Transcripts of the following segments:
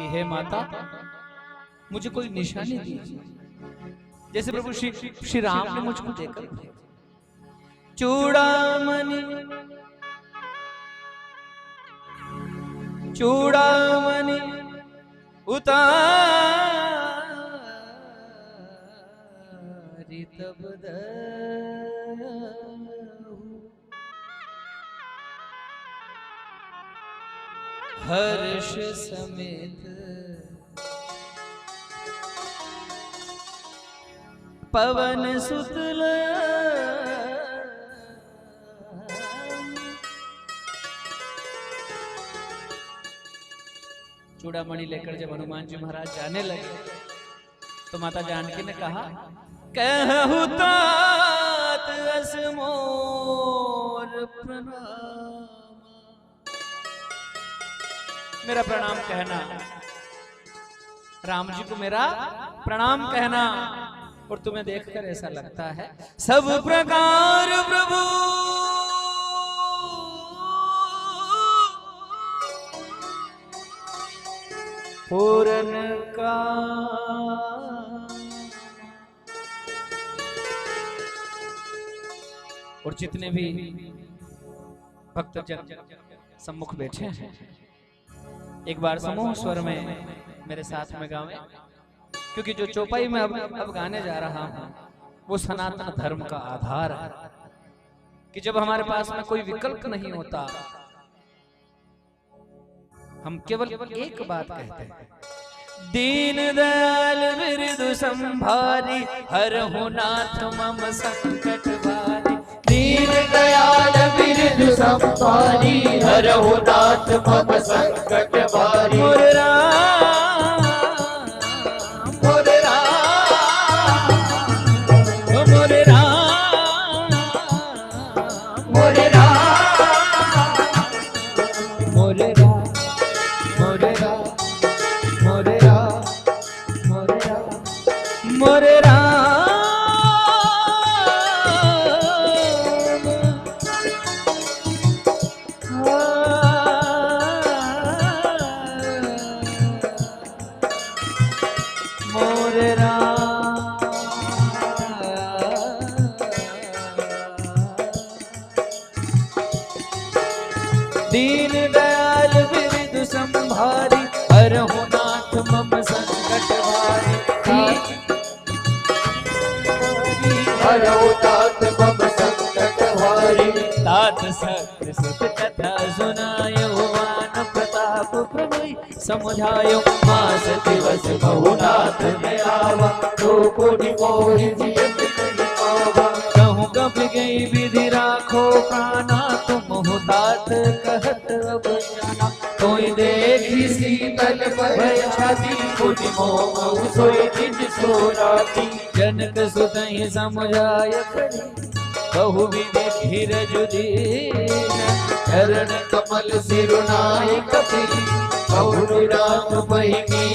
कि हे माता मुझे कोई निशानी दीजिए, जैसे प्रभु श्री राम ने मुझको देखा। चूड़ामणि चूड़ामणि उतारी तब हर्ष समेत पवन सुतल चूड़ामणि लेकर जब हनुमान जी महाराज जाने लगे तो माता जानकी ने कहा, कहु तात असमोर प्रणाम, मेरा प्रणाम कहना, राम जी को मेरा प्रणाम कहना। और तुम्हें देखकर ऐसा लगता है सब प्रकार प्रभु पूरन का। और जितने भी भक्तजन सम्मुख बैठे हैं एक बार समूह स्वर में मेरे साथ में गावें, क्योंकि जो चौपाई में अब गाने जा रहा हूं वो सनातन धर्म का आधार है कि जब हमारे पास में कोई विकल्प नहीं होता हम केवल एक बात कहते हैं, दीन दयाल बिरदु संभारी हरहु नाथ मम संकट भारी। दीन दयाल बिरदु संभारी हरहु नाथ मम संकट भारी। मोर राम मोर राम मोर राम मोर राम मोर राम मोरे राम मोरे राम मोरे राम मोरे राम मोरे राम। दीन दयाल बिरदु संभारी हरहु नाथ मम संकट भारी। हरहु नाथ मम संकट भारी। तात सत्य सुत कथा सुनायो मान प्रताप प्रभु समुझायो। मास दिवस बहुनाथ में आवा तो कोटि मोहि जियत नहीं पावा। कहूँ कब गई विधि राखो प्राणा तुम हो तात कहत अब जाना। कोई देखी शीतल भय छाती कोटि मोह सोई निज सो राती। जनक सुतहि समुझाय खरी बहु विधि धीरज दीन। चरण कमल सिरुनाय कपि बहु राम महिमी।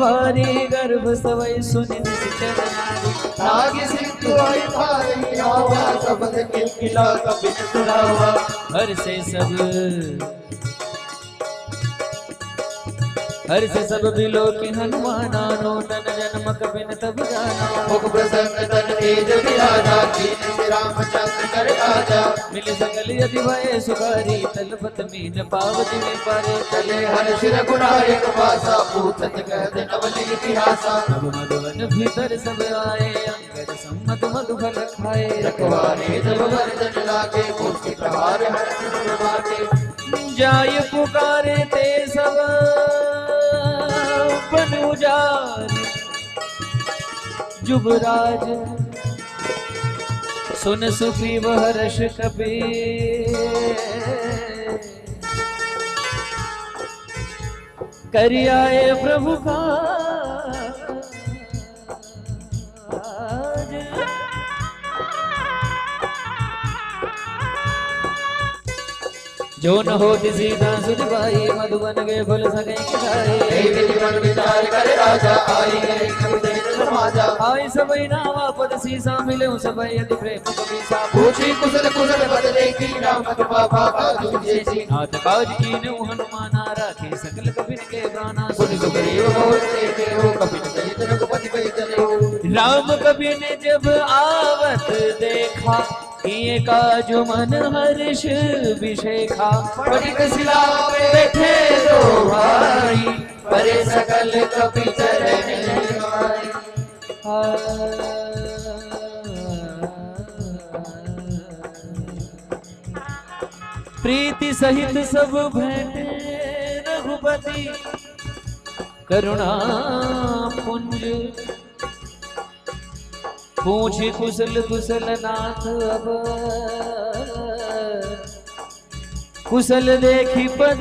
भारी गर्भ सवै सुनि निश्चर नारी। नाग सिंधु आई भारी आवा शब्द किलकिला कपिन सुनावा। हर्ष सब बिलो की हनुमाना, नूतन जन्म कबिन तब जाना। मुख प्रसन्न तन तेज विराजा, कीन्ह रामचंद्र कर राजा। मिल सकल यदि भय सुखारी, तलपत मीन पावती में पारे। चले हर्ष रघुनायक पासा, पूछत कहत नवल इतिहासा। अब मधुवन भीतर सब आए, अंगद सम्मत मधु फल खाए। रखवारे जब वर्जन लागे, मूर्ति प्रहार हर्ष सब मागे। जाय पुकारे ते सब बन उजारे। जुबराज सुन सुग्रीव हर्ष कबीर, करि आए प्रभु काज। जो न हो सीता सुध भाई, मधुबन गए फल सके खाए। मन विचार कर राजा, आई गए कबीर समाजा। आई सबई नावा पद सीसा, मिले सबई यदि प्रेम कबीसा। पूछी कुशल कुशल बदले की, राम कृपा पापा तुझे। नाथ काज कीन्हु हनुमाना, राखे सकल कबीर के प्राणा। सुन सुग्रीव बहुत देखे हो, कबीर सहित रघुपति वही चले हो। राम कबीर ने जब आवत देखा, किए काजु मन हर्ष विशेखा। पटिक शिला पे बैठे दो भाई, परे सकल कपि चरण आए। प्रीति सहित सब भेंटे रघुपति, करुणा पुंज। पूछी कुशल कुशल नाथ अब, कुशल देखी पद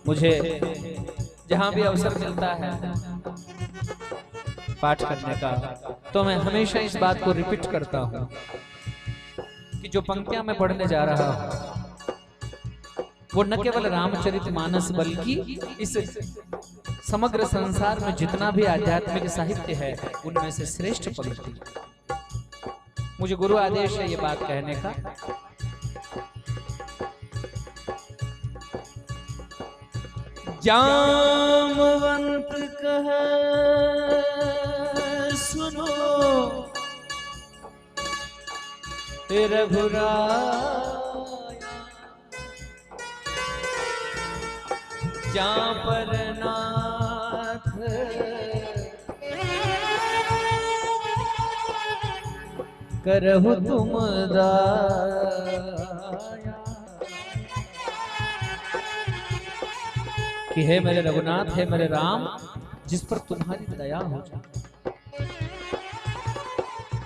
मुझे जहां भी अवसर मिलता है पाठ करने का, तो मैं हमेशा इस बात को रिपीट करता हूं कि जो पंक्तियां मैं पढ़ने जा रहा हूं वो न केवल रामचरितमानस बल्कि इस समग्र संसार में जितना भी आध्यात्मिक साहित्य है उनमें से श्रेष्ठ पंक्ति। मुझे गुरु आदेश है ये बात कहने का। जामवंत कह सुनो, रघुराया जा पर नाथ करहु तुम दाया। कि हे मेरे रघुनाथ, है मेरे राम, जिस पर तुम्हारी दया हो जाए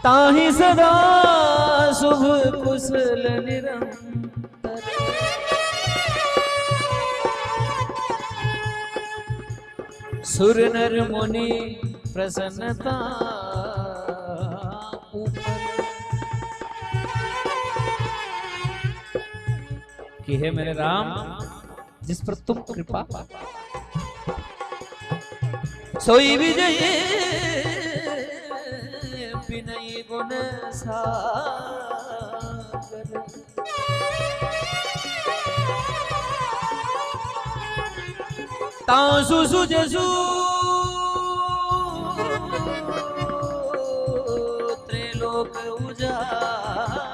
ताहि सदा शुभ कुशल निरंतर। सुर नर मुनि प्रसन्नता ऊपर। कि हे मेरे राम, जिस पर तुम कृपा सोई विजय विनय गुण सागर। तासु सुजसु त्रैलोक उजागर।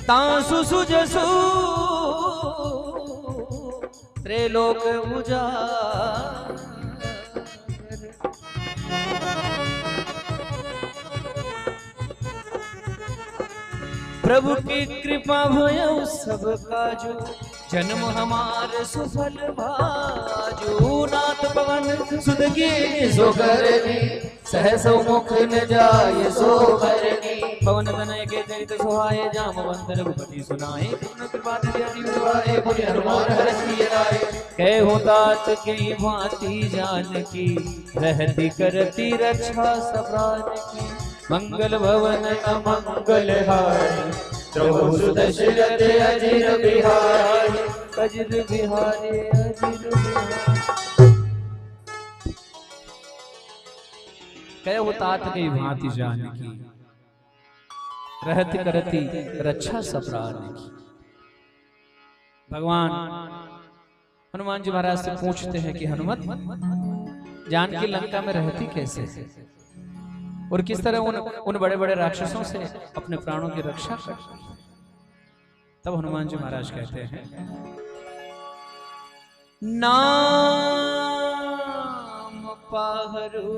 तासु सुजसु त्रैलोक उजागर। प्रभु की कृपा भयो सब काजू, जन्म हमार सुफल भाजू। नाथ पवन सुध की सो करनी सहसो मुख न जाय सो करनी। पवन तनय के चरित सुहाए, जामवंत रघुपति सुनाए। कृष्ण कृपा निधि अति दुआरे पुनि हनुमान हरषि लाए। कहो तात के भांति जानकी, रहती करती रक्षा सब प्राण की। मंगल भवन अमंगल हारी, प्रभु सुत दशरथ अजिर बिहारी। अजिर बिहारी अजिर बिहारी। कहो तात के भांति जानकी, रहती करती रक्षा सब प्राण की। भगवान हनुमान जी महाराज से पूछते हैं कि हनुमत, जानकी लंका में रहती कैसे और किस तरह उन बड़े बड़े राक्षसों से अपने प्राणों की रक्षा करती। तब हनुमान जी महाराज कहते हैं, नाम पाहरु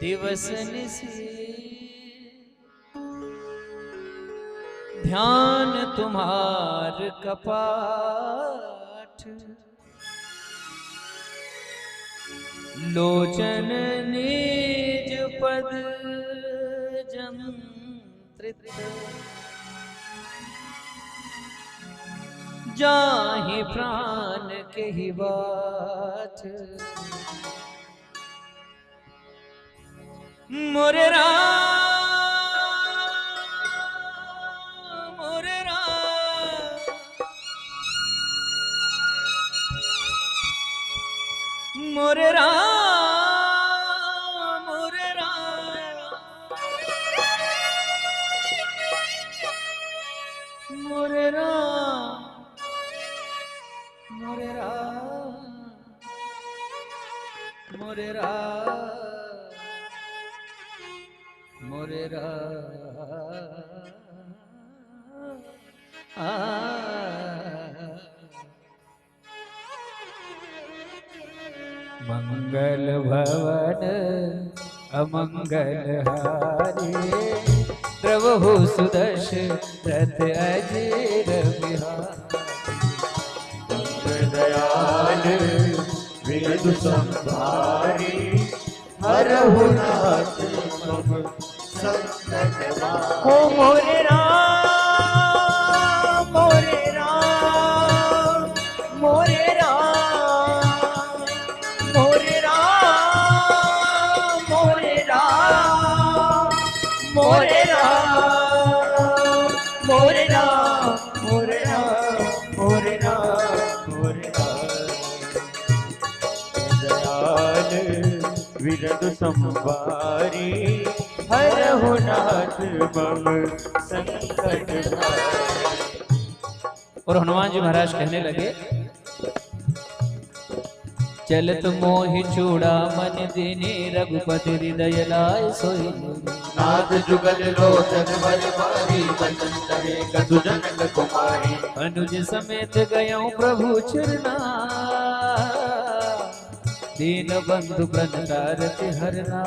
दिवस निसी, ध्यान तुम्हार कपाट। लोचन निज पद जंत्रित, जाहि प्राण के ही बात। मोरे राम मोरे राम, मोरे राम मोरे राम, मोरे राम मोरे राम, मोरे राम मोरे मंगल भवन अमंगल हारे, प्रभु सुदशरथ अजिर बिहारी। दयाल विरधु संभारी, हरहु नाथ मम संकट ओ मोरे राम मोरे राम, मोरे राम मोरे राम, मोरे राम मोरे राम, मोरे राम मोरे राम, मोरे राम मोरे दयाल विरधु संभारी, हरहु नाथ मम संकट भारी। और हनुमान जी महाराज कहने लगे, चलत मोहि चूड़ा मन दीनी, रघुपति हृदय लाय सोई। नाथ जुगल लोचन भर भारी, बचन करे कछु जनक कुमारी। अनुज समेत गयऊं प्रभु चरना, दीन बंधु प्रणतारति हरना।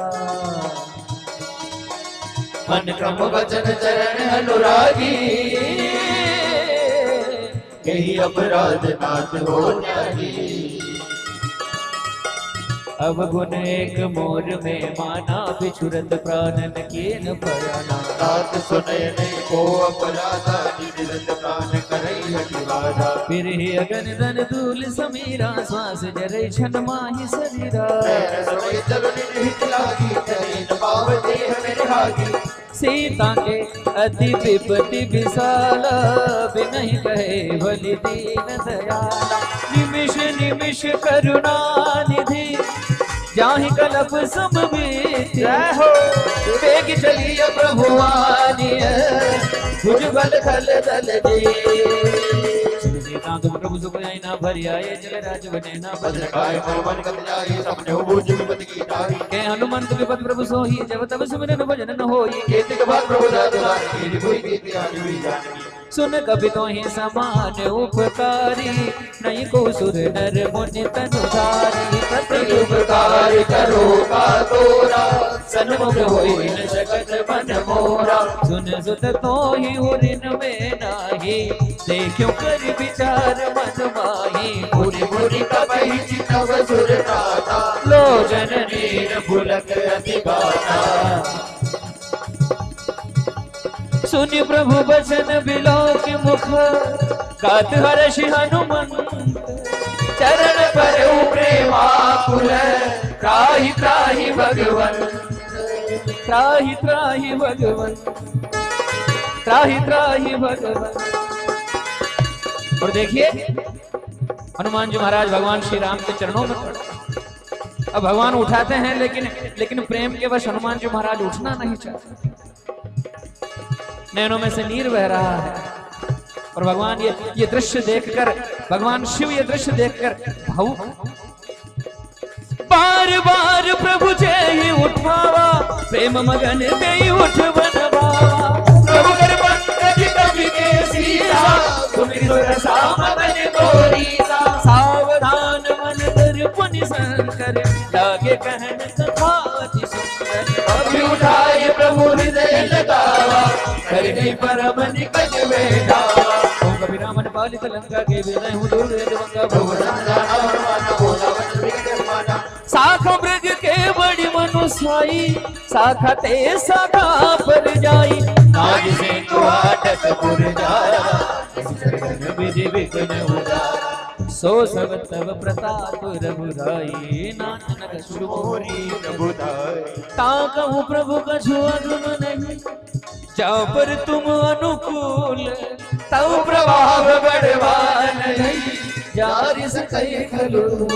मन क्रम वचन चरण अनुरागी, यही अपराध नाथ हो त्यागी। अब गुण एक मोर में माना, बिछुरत प्राणन कीन पयाना। नाथ सुनय नहीं को अपराधा, निरत प्राण करई हठिवारा। फिर ही अगन धन धूल समीरा, श्वास जरे छन माहि शरीरा। समय चल निहित लागी, चली न पाव देह मेरे हागी। सीता के अति विपति विशाला, बिनहि कहे बलि दीन दयाला। निमिष निमिष करुणा निधि, जाहि कलप सब बीती। वेग चलिय प्रभु आनिय, भुजबल खल दल जी। तुम प्रभु सुख आई ना भरी आए, जल राज बने ना भद्र काय मन कत जाई, सबने भुज विपति की टारी। के हनुमंत विपत प्रभु सोही, जब तब सिमरन भजन न होई। केतिक बात प्रभु दाता, मेरी कोई कीर्ति आदि हुई जानकी। सुन कभी तो ही समान उपकारी, नहीं को सुर नर मुनि तनुधारी। प्रति उपकार करो का तोरा, सन्मुख होई न सकत मन मोरा। सुन सुत तो ही उरिन में नाही, देखियो कर विचार मन माही। मुनि मुनि कबहि चितव सुर नाथा, लो जननी पुलक अति गाथा। सुनि प्रभु बचन बिलोक मुख, गात हर्षि हनुमंत। चरण पर प्रेमाकुल, त्राहि त्राहि भगवन। त्राहि त्राहि भगवन, त्राहि त्राहि भगवन। और देखिए हनुमान जी महाराज भगवान श्री राम के चरणों में पड़े। अब भगवान उठाते हैं, लेकिन प्रेम के वश हनुमान जी महाराज उठना नहीं चाहते। नैनों में से नीर बह रहा है और भगवान ये दृश्य देखकर, भगवान शिव ये दृश्य देखकर भावुक। बार बार प्रभु जय उठावा, प्रेम मगन दे उठ बनवावा। प्रभु कर पंकज कवि के सीसा, सुमिर सुर साम मन तोरीसा। सावधान मन दर्पण शंकर, लागे कहन कथा अति सुंदर। अभी उठाए प्रभु हृदय लगावा, करने परम निकट बैठावा। ओम कबीरामन पालित लंका के विजय हूँ दूर देवंगा। प्रभु समझाना और माना, बोला वचन विकट माना। साखा मृग के बड़ी मनुष्याई, साखा ते साखा पर जाई। आज से तो आटक पुर जाया, विधि विघ्न उजारा। सो सब तब प्रताप रघुराई, नानक शुभोरी प्रभुदाय। ताकहु प्रभु कछु अगम नहीं, जाओ पर तुम अनुकूल। तव प्रभाव बड़वान नहीं, जारिस कई खलू।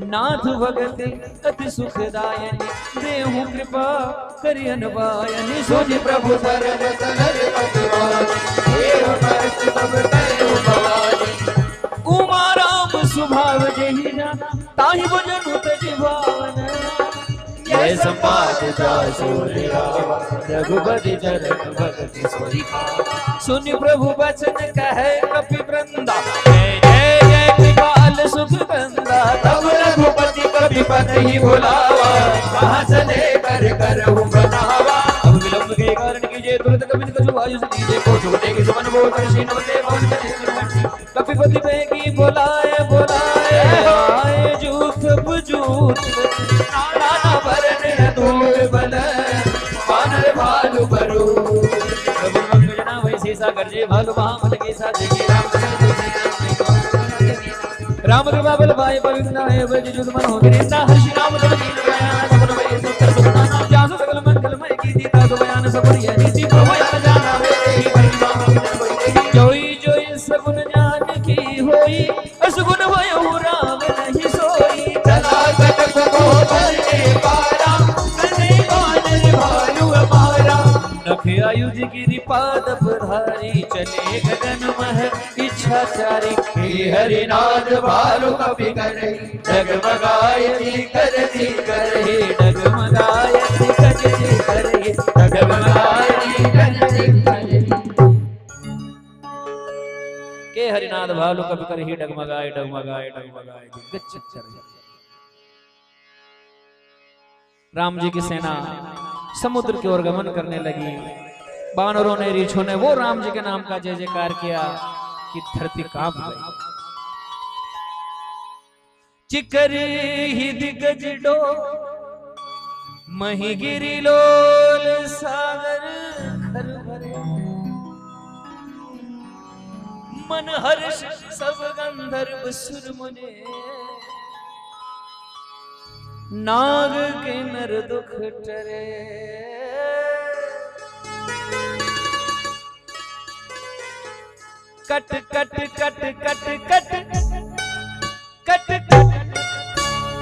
नाथ भगत अति सुखदायनि, देहु कृपा करि अनवायनि। सुनि प्रभु सरल सनल भगवान, देव भक्त सब करो भवानी। उमा राम स्वभाव जेहि जाना, ताहि भजनु तजि भावना। जय संपाद जासु रावा, रघुपति चरण भगति सोई खावा। सुनि प्रभु वचन कहे कपि वृंदा, जय जय जय कृपाल सुख कंदा। तब रघुपति कभी पद ही बुलावा, कहाँ चले कर करहु बनावा। अब विलंब के कारण कीजिए, तुरंत कपिन कछु आयुष दीजिए। को छूटे कि सुमन बोल ऋषि नमते पवन करें। कपिपति बेगी बोलाए बोलाए, आए जूथ बुजूथ। नाना वरण दूर बल, वानर भालु बरु। प्रभु मंग जना वैसे सा गर्जे, भालु महामल के साथ देखे। राम कृपा बल पाए पवित्र है, वज जुद मन हो गिरिंदा। हर्षि राम तब दीन दयाल, सफल भय सुंदर सुखदाना। जासु सकल मंगलमय कीर्ति, तासु बयान सफल यह नीति। प्रभु यह जाना मेरी परिमा, जोई जोई सगुन जान की होई, असगुन भयउ राम नहीं सोई। चला कटक को बरने पारा, कने वानर भालु अमारा। नख आयुध गिरि पाद पधारी, चले गगन मह इच्छाचारी। हे हरिनाथ भालु कपि करे, डगमगाए कर दी करे। हे डगमगाए कर दी करे, डगमगाए कर दी करे। के हरिनाथ भालु कपि करे, ही डगमगाए डगमगाए डगमगाए दिग्गज चरे। राम जी की सेना समुद्र की ओर गमन करने लगी। बानरों ने, रीछों ने वो राम जी के नाम का जय जयकार किया कि धरती कांप गई। चिकर ही दिग्गज डो, महिगिरी लोल सागर खर भरे। मन हर्ष सब गंधर्व सुर मुने, नाग के नर दुख टरे। कट कट कट कट कट कट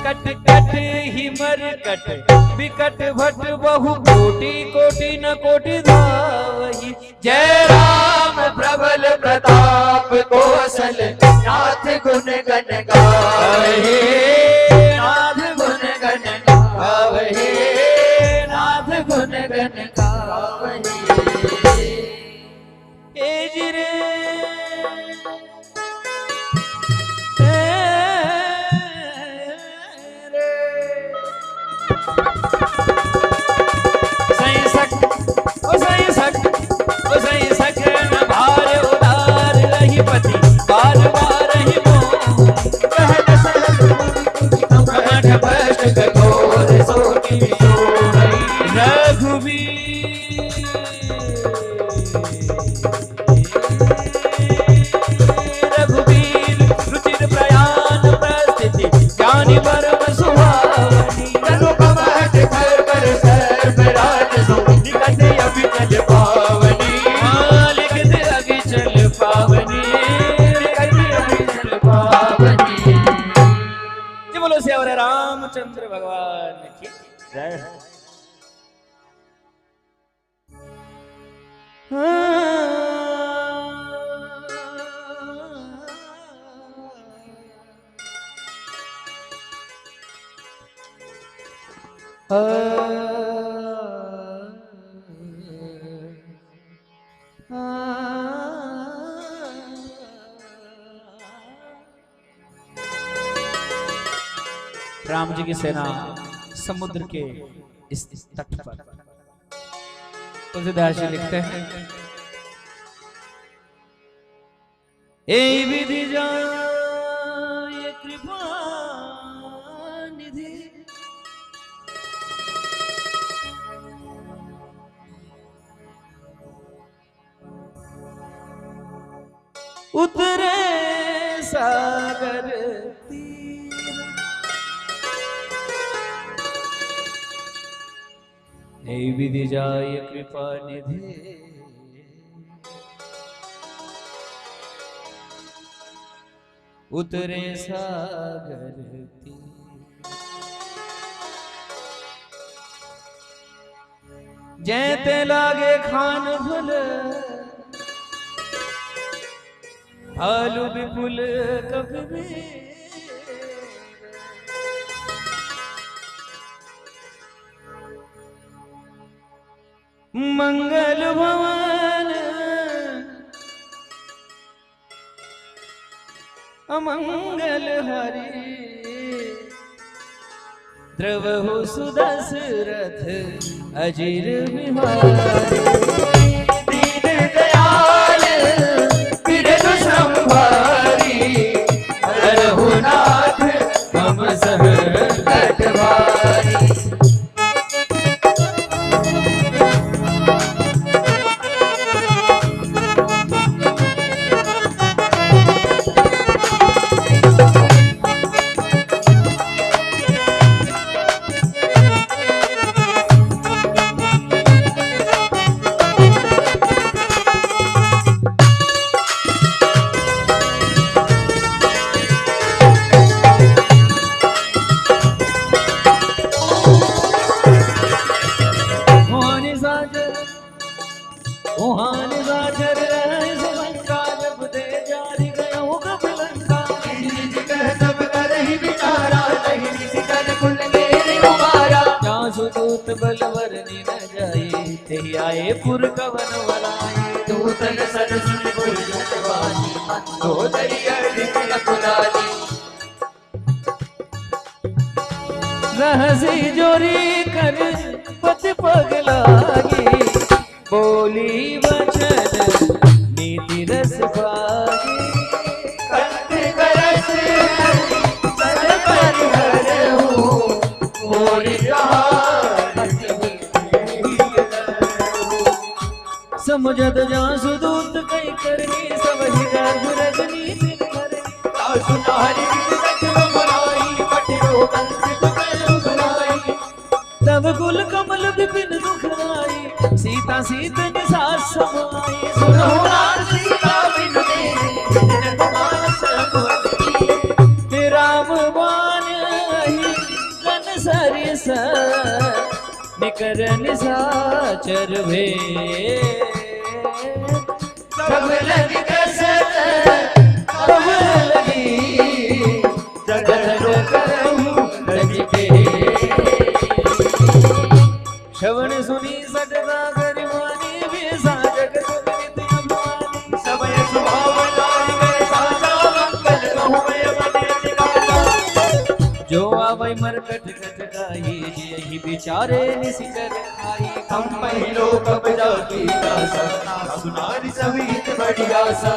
कट कट ही मर कट, विकट भट बहु कोटि कोटि न कोटि धावहि। जय राम प्रबल प्रताप कौशल, नाथ गुण गण गावहे। नाथ गुण गण गावहे, नाथ गुण गण गावहे। की जय हो। राम जी की सेना समुद्र के इस तट पर। तुलसीदास जी लिखते हैं, ए विधि जाय कृपा निधि, उतरे सागर तीर, हे विधि जाय कृपा निधि, उतरे सागर तीर, जैते लागे खान फुल, भालु विपुल कपिबीर, मंगल भवन अमंगल हरि, द्रवहु सुदशरथ अजीर बिहारी, दीन दयाल बिरधु संभारी, हरहु नाथ मम सब कटवारी। दूत बलवर न जाए, ते आए पुर कवन वराए, दूतन सरसुन गुरजवानी, मंदोदरी अर्धिक लकुलानी। रहसी जोरी कर पति पगलागी, बोली वचन नीति रस पागी, कंठ करस सर पर हरहु, मोरि समझत जासु दूत कई करनी, समझ गर्भ रजनी दिन करनी, सुनारी सचव बनाई, पटिरो कंठ कलु बनाई। तब कुल कमल विपिन दुखदाई, सीता सीतन सास समाई, सुनो नाथ सीता बिनु तेरे कुमार सकुती। राम बाण गन सरिस, निकर निशाचर भे, सब लगी कसत सब लगी, जगत रो करहु रजिके। श्रवण सुनी सटदा गरिमानी, बेसा जगत नित अभिमानी, सबय स्वभाव लाय गए साचा, मंगल बहुमय बने अधिकारा। जो आवै मरकट कटकाई, यही बिचारे निशिचर खाई, हम पहिलो कब जाकी दासा, सुनारी समीत बढ़िया सा।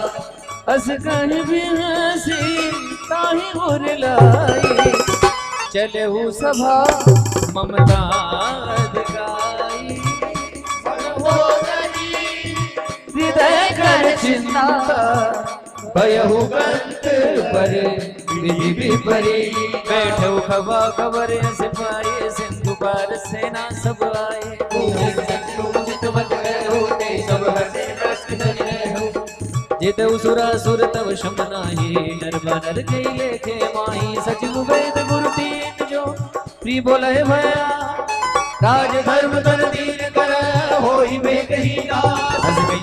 अस कहीं भी हंसी ताही उर लाई, चलहु सभा ममता अधिकाई, हृदय कर चिंता, भयहु कंठ पर विधि विपरी, बैठो खबा खबर सिपाही, सिंधु पार सेना सब आए, जित उसुरा सुर तब शम नाही, नर बनर के लेखे माही, सचिव वेद गुरु तीन जो प्रिय बोले भया राज धर्म तन दीन कर होई में कहीना हंस गई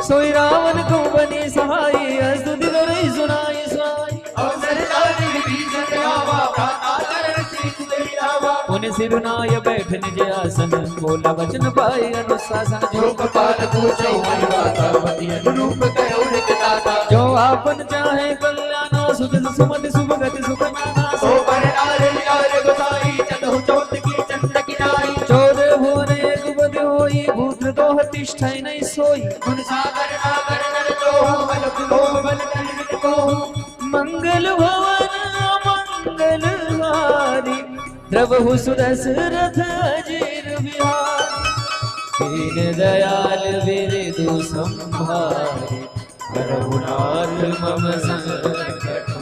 सोई रावण को बनी सहाय स्तुति करे सुनाई सुनाई अवसर जाने विभीषण आवा प्राता चरण श्री देवा उन सिरुनाय बैठ निज आसन बोला वचन पाए अनुशासन जो कपाल पूछो मन गाता पति अनुरूप कहो निकटाता जो आपन चाहे कल्याण सुख सुमति सुभगति सुख नाना सो पर नारे नारे गोसाई चतुः चौथ की चंद्र की नाई 14 भुवन एक पद होई भूत दोह तिष्ठै नहीं सोई गुण सागर नागर नर तो बल लो बल कर को मंगल भवन मंगलहारी प्रभु सुदशरथ अजीर बिहारी दीन दयाल बिरदु संभारे हरहुनाथ मम संकट